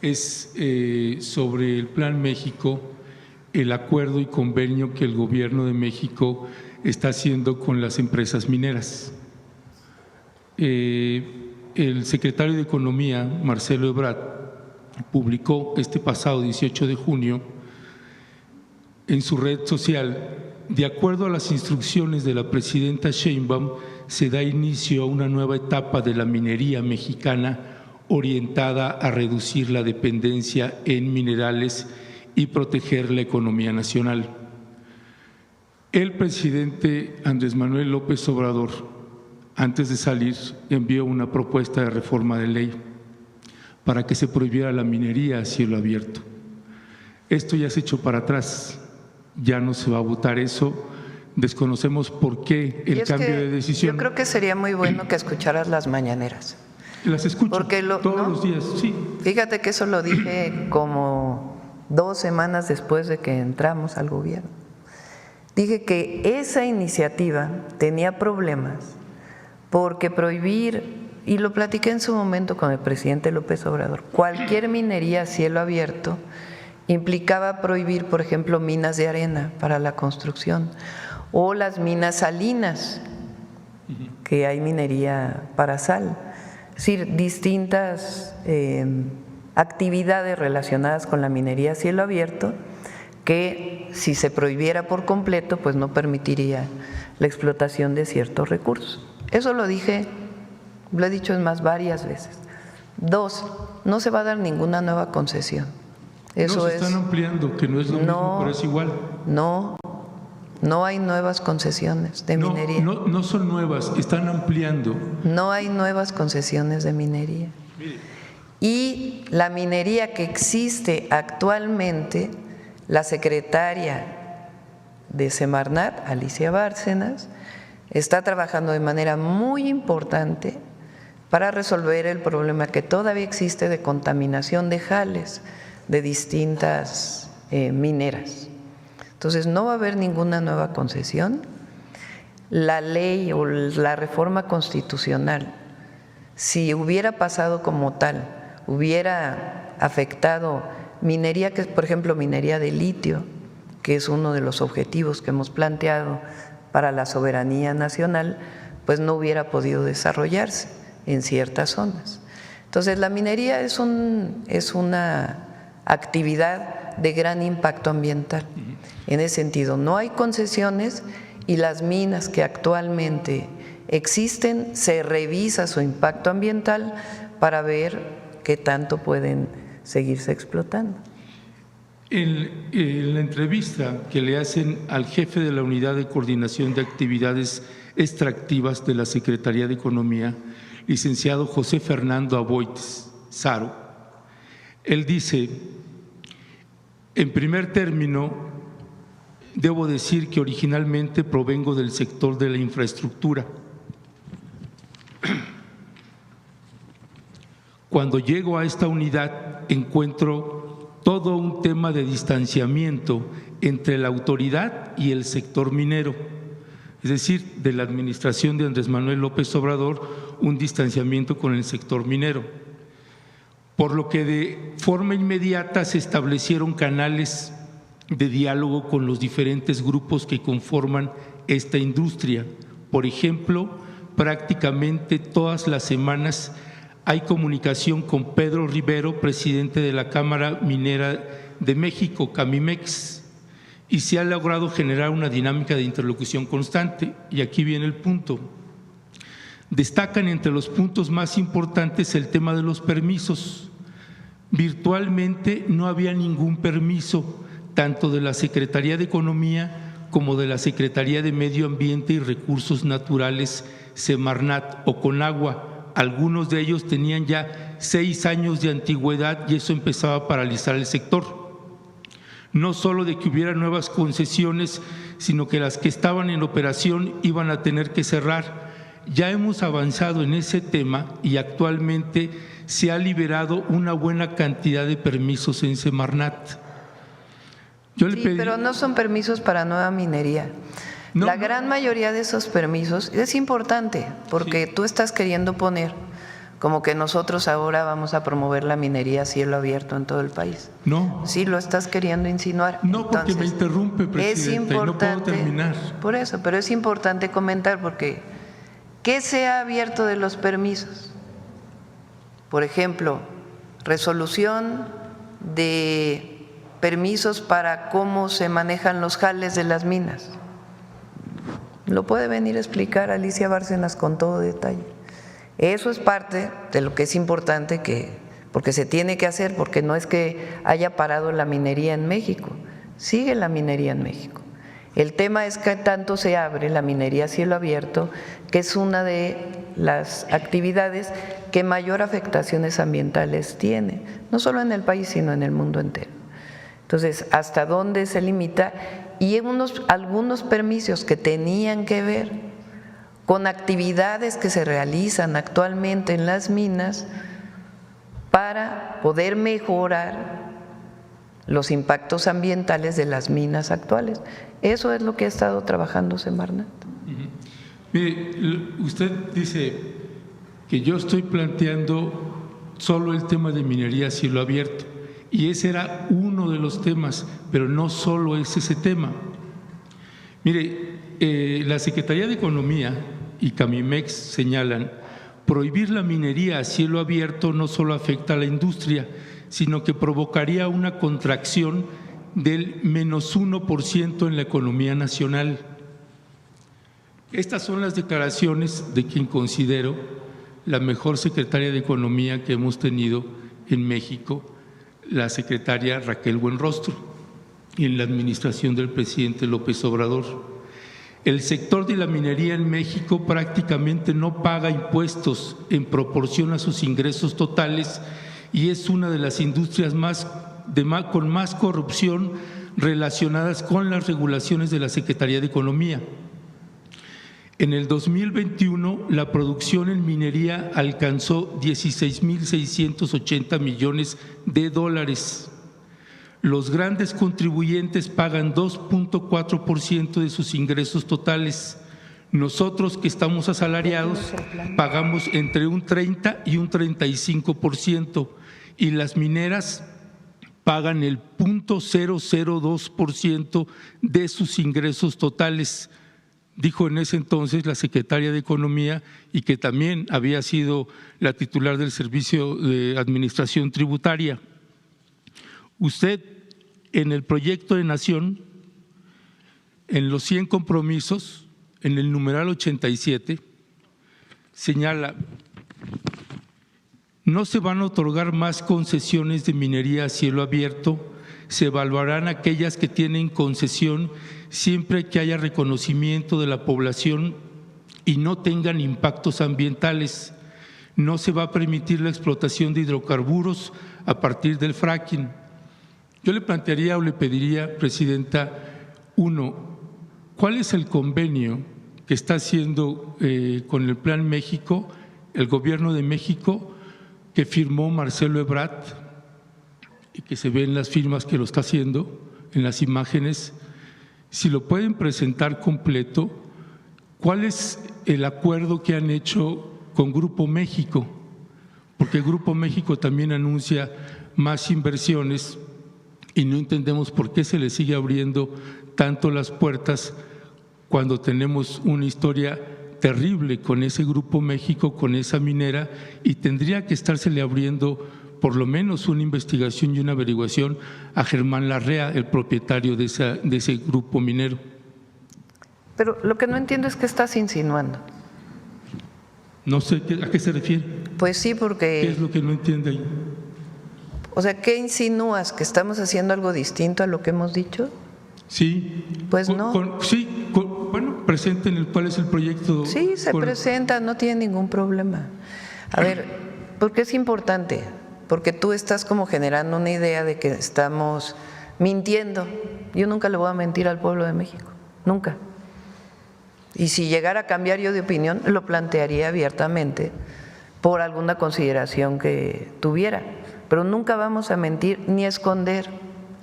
Es sobre el Plan México, el acuerdo y convenio que el Gobierno de México está haciendo con las empresas mineras. El secretario de Economía, Marcelo Ebrard, publicó este pasado 18 de junio en su red social: de acuerdo a las instrucciones de la presidenta Sheinbaum, se da inicio a una nueva etapa de la minería mexicana orientada a reducir la dependencia en minerales y proteger la economía nacional. El presidente Andrés Manuel López Obrador, antes de salir, envió una propuesta de reforma de ley para que se prohibiera la minería a cielo abierto. Esto ya se echó para atrás, ya no se va a votar eso. Desconocemos por qué el cambio de decisión. Yo creo que sería muy bueno que escucharas las mañaneras. Las escucho todos los días, sí. Fíjate que eso lo dije como 2 semanas después de que entramos al gobierno. Dije que esa iniciativa tenía problemas porque prohibir, y lo platiqué en su momento con el presidente López Obrador, cualquier minería a cielo abierto implicaba prohibir, por ejemplo, minas de arena para la construcción o las minas salinas, que hay minería para sal. Es decir, distintas actividades relacionadas con la minería a cielo abierto que, si se prohibiera por completo, pues no permitiría la explotación de ciertos recursos. Eso lo dije, lo he dicho más varias veces. 2, no se va a dar ninguna nueva concesión. Eso no, se están ampliando, que no es lo mismo, pero es igual. No hay nuevas concesiones de minería. No son nuevas, están ampliando. No hay nuevas concesiones de minería. Mire. Y la minería que existe actualmente, la secretaria de Semarnat, Alicia Bárcenas, está trabajando de manera muy importante para resolver el problema que todavía existe de contaminación de jales de distintas mineras. Entonces, no va a haber ninguna nueva concesión. La ley o la reforma constitucional, si hubiera pasado como tal, hubiera afectado minería, que es, por ejemplo, minería de litio, que es uno de los objetivos que hemos planteado para la soberanía nacional, pues no hubiera podido desarrollarse en ciertas zonas. Entonces, la minería es una actividad de gran impacto ambiental. En ese sentido, no hay concesiones y las minas que actualmente existen, se revisa su impacto ambiental para ver qué tanto pueden seguirse explotando. En la entrevista que le hacen al jefe de la Unidad de Coordinación de Actividades Extractivas de la Secretaría de Economía, licenciado José Fernando Aboites Saro, él dice: en primer término, debo decir que originalmente provengo del sector de la infraestructura. Cuando llego a esta unidad encuentro todo un tema de distanciamiento entre la autoridad y el sector minero, es decir, de la administración de Andrés Manuel López Obrador, un distanciamiento con el sector minero, por lo que de forma inmediata se establecieron canales de diálogo con los diferentes grupos que conforman esta industria. Por ejemplo, prácticamente todas las semanas hay comunicación con Pedro Rivero, presidente de la Cámara Minera de México, Camimex, y se ha logrado generar una dinámica de interlocución constante. Y aquí viene el punto. Destacan entre los puntos más importantes el tema de los permisos. Virtualmente no había ningún permiso, tanto de la Secretaría de Economía como de la Secretaría de Medio Ambiente y Recursos Naturales, Semarnat o Conagua. Algunos de ellos tenían ya 6 años de antigüedad y eso empezaba a paralizar el sector. No solo de que hubiera nuevas concesiones, sino que las que estaban en operación iban a tener que cerrar. Ya hemos avanzado en ese tema y actualmente se ha liberado una buena cantidad de permisos en Semarnat. Pero no son permisos para nueva minería. La gran mayoría de esos permisos es importante porque tú estás queriendo poner como que nosotros ahora vamos a promover la minería a cielo abierto en todo el país. No. Sí, lo estás queriendo insinuar. No, porque me interrumpe, presidenta, y no puedo terminar. Por eso, pero es importante comentar porque ¿qué se ha abierto de los permisos? Por ejemplo, resolución de permisos para cómo se manejan los jales de las minas. Lo puede venir a explicar Alicia Bárcenas con todo detalle. Eso es parte de lo que es importante, porque se tiene que hacer, porque no es que haya parado la minería en México, sigue la minería en México. El tema es que tanto se abre la minería a cielo abierto, que es una de las actividades que mayor afectaciones ambientales tiene, no solo en el país, sino en el mundo entero. Entonces, ¿hasta dónde se limita? Y algunos permisos que tenían que ver con actividades que se realizan actualmente en las minas para poder mejorar los impactos ambientales de las minas actuales. Eso es lo que ha estado trabajando Semarnat. Mire, usted dice que yo estoy planteando solo el tema de minería a cielo abierto, y ese era uno de los temas, pero no solo es ese tema. Mire, la Secretaría de Economía y Camimex señalan: prohibir la minería a cielo abierto no solo afecta a la industria, sino que provocaría una contracción del -1% en la economía nacional. Estas son las declaraciones de quien considero la mejor secretaria de Economía que hemos tenido en México, la secretaria Raquel Buenrostro, y en la administración del presidente López Obrador. El sector de la minería en México prácticamente no paga impuestos en proporción a sus ingresos totales y es una de las industrias con más corrupción relacionadas con las regulaciones de la Secretaría de Economía. En el 2021, la producción en minería alcanzó 16.680 millones de dólares. Los grandes contribuyentes pagan 2.4% de sus ingresos totales. Nosotros, que estamos asalariados, pagamos entre un 30 y un 35%, y las mineras pagan el 0.002% de sus ingresos totales, dijo en ese entonces la secretaria de Economía, y que también había sido la titular del Servicio de Administración Tributaria. Usted, en el proyecto de Nación, en los 100 compromisos, en el numeral 87, señala: no se van a otorgar más concesiones de minería a cielo abierto, se evaluarán aquellas que tienen concesión siempre que haya reconocimiento de la población y no tengan impactos ambientales. No se va a permitir la explotación de hidrocarburos a partir del fracking. Yo le plantearía o le pediría, presidenta, ¿cuál es el convenio que está haciendo con el Plan México, el Gobierno de México, que firmó Marcelo Ebrard, y que se ven las firmas que lo está haciendo en las imágenes? Si lo pueden presentar completo, ¿cuál es el acuerdo que han hecho con Grupo México? Porque Grupo México también anuncia más inversiones y no entendemos por qué se le sigue abriendo tanto las puertas cuando tenemos una historia terrible con ese Grupo México, con esa minera, y tendría que estársele abriendo por lo menos una investigación y una averiguación a Germán Larrea, el propietario de ese grupo minero. Pero lo que no entiendo es qué estás insinuando. No sé a qué se refiere. Pues sí, porque… ¿Qué es lo que no entiende ahí? O sea, ¿qué insinúas? ¿Que estamos haciendo algo distinto a lo que hemos dicho? Sí. Pues no. Bueno, presenten cuál es el proyecto. Sí, se presenta, no tiene ningún problema. A ver, ¿por qué es importante? Porque tú estás como generando una idea de que estamos mintiendo. Yo nunca le voy a mentir al pueblo de México, nunca. Y si llegara a cambiar yo de opinión, lo plantearía abiertamente por alguna consideración que tuviera. Pero nunca vamos a mentir ni esconder,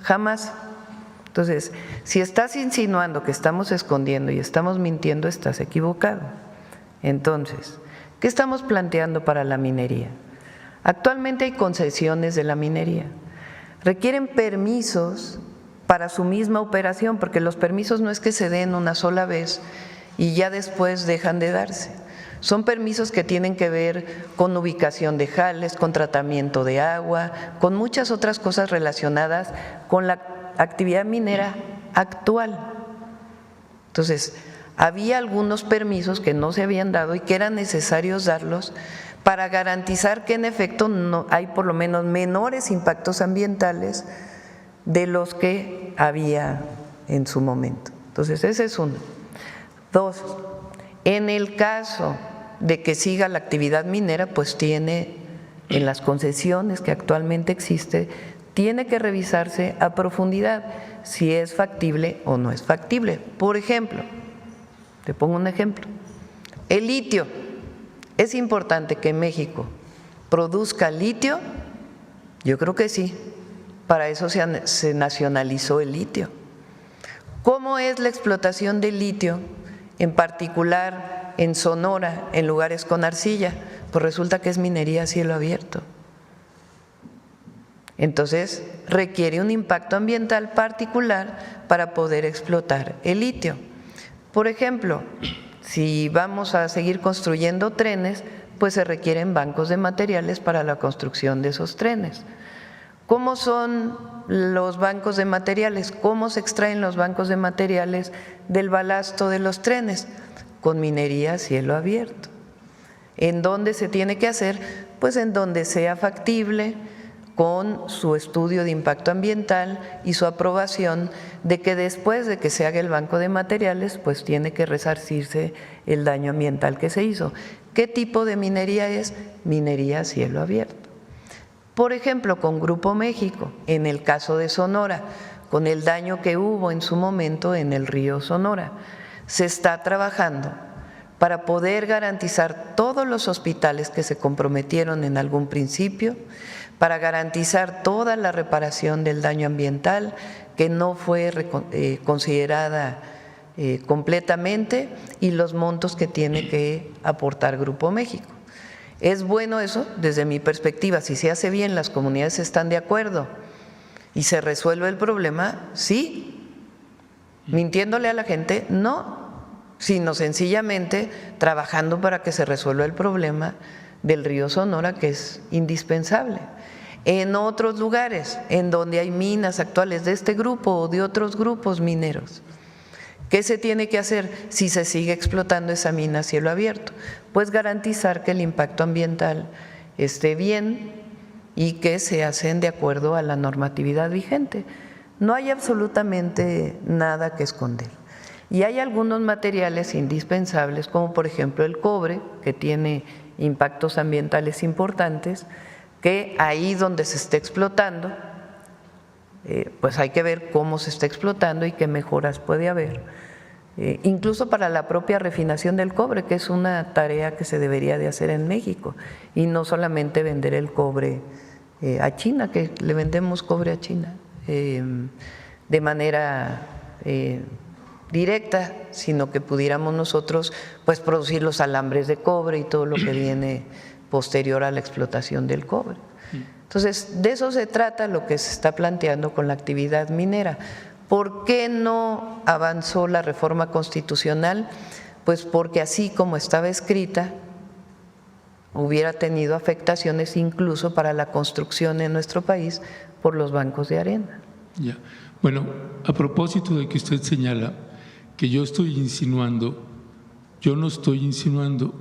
jamás. Entonces, si estás insinuando que estamos escondiendo y estamos mintiendo, estás equivocado. Entonces, ¿Qué estamos planteando para la minería? Actualmente hay concesiones de la minería. Requieren permisos para su misma operación, porque los permisos no es que se den una sola vez y ya después dejan de darse. Son permisos que tienen que ver con ubicación de jales, con tratamiento de agua, con muchas otras cosas relacionadas con la actividad minera actual. Entonces, había algunos permisos que no se habían dado y que eran necesarios darlos para garantizar que en efecto no hay por lo menos menores impactos ambientales de los que había en su momento. Entonces, ese es uno. Dos, en el caso de que siga la actividad minera, pues tiene, en las concesiones que actualmente existe, tiene que revisarse a profundidad si es factible o no es factible. Por ejemplo, te pongo un ejemplo, el litio. ¿Es importante que México produzca litio? Yo creo que sí. Para eso se nacionalizó el litio. ¿Cómo es la explotación del litio, en particular en Sonora, en lugares con arcilla? Pues resulta que es minería a cielo abierto. Entonces, requiere un impacto ambiental particular para poder explotar el litio. Por ejemplo, si vamos a seguir construyendo trenes, pues se requieren bancos de materiales para la construcción de esos trenes. ¿Cómo son los bancos de materiales? ¿Cómo se extraen los bancos de materiales del balasto de los trenes? Con minería a cielo abierto. ¿En dónde se tiene que hacer? Pues en donde sea factible, con su estudio de impacto ambiental y su aprobación de que después de que se haga el banco de materiales, pues tiene que resarcirse el daño ambiental que se hizo. ¿Qué tipo de minería es? Minería a cielo abierto. Por ejemplo, con Grupo México, en el caso de Sonora, con el daño que hubo en su momento en el río Sonora, se está trabajando para poder garantizar todos los hospitales que se comprometieron en algún principio, para garantizar toda la reparación del daño ambiental que no fue considerada completamente y los montos que tiene que aportar Grupo México. ¿Es bueno eso? Desde mi perspectiva, si se hace bien, las comunidades están de acuerdo y se resuelve el problema, sí. ¿Mintiéndole a la gente? No, sino sencillamente trabajando para que se resuelva el problema del río Sonora, que es indispensable. En otros lugares, en donde hay minas actuales de este grupo o de otros grupos mineros, ¿qué se tiene que hacer si se sigue explotando esa mina a cielo abierto? Pues garantizar que el impacto ambiental esté bien y que se hacen de acuerdo a la normatividad vigente. No hay absolutamente nada que esconder. Y hay algunos materiales indispensables, como por ejemplo el cobre, que tiene impactos ambientales importantes, que ahí donde se esté explotando, pues hay que ver cómo se está explotando y qué mejoras puede haber, incluso para la propia refinación del cobre, que es una tarea que se debería de hacer en México, y no solamente vender el cobre a China, que le vendemos cobre a China de manera directa, sino que pudiéramos nosotros pues producir los alambres de cobre y todo lo que viene posterior a la explotación del cobre. Entonces, de eso se trata lo que se está planteando con la actividad minera. ¿Por qué no avanzó la reforma constitucional? Pues porque así como estaba escrita, hubiera tenido afectaciones incluso para la construcción en nuestro país por los bancos de arena. Ya. Bueno, a propósito de que usted señala que yo estoy insinuando, yo no estoy insinuando.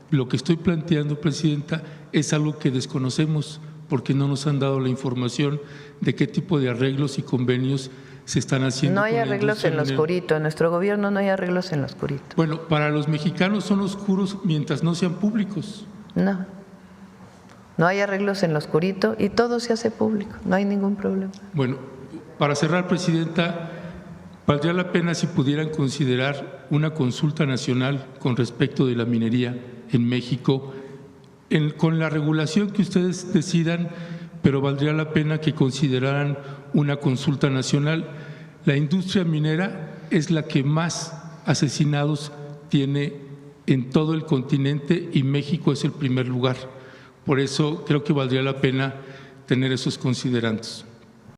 Lo que estoy planteando, Presidenta, es algo que desconocemos porque no nos han dado la información de qué tipo de arreglos y convenios se están haciendo. No hay arreglos en lo oscurito, en nuestro gobierno no hay arreglos en lo oscurito. Bueno, para los mexicanos son oscuros mientras no sean públicos. No, no hay arreglos en lo oscurito y todo se hace público, no hay ningún problema. Bueno, para cerrar, Presidenta, valdría la pena si pudieran considerar una consulta nacional con respecto de la minería en México, con la regulación que ustedes decidan, pero valdría la pena que consideraran una consulta nacional. La industria minera es la que más asesinados tiene en todo el continente y México es el primer lugar. Por eso creo que valdría la pena tener esos considerandos.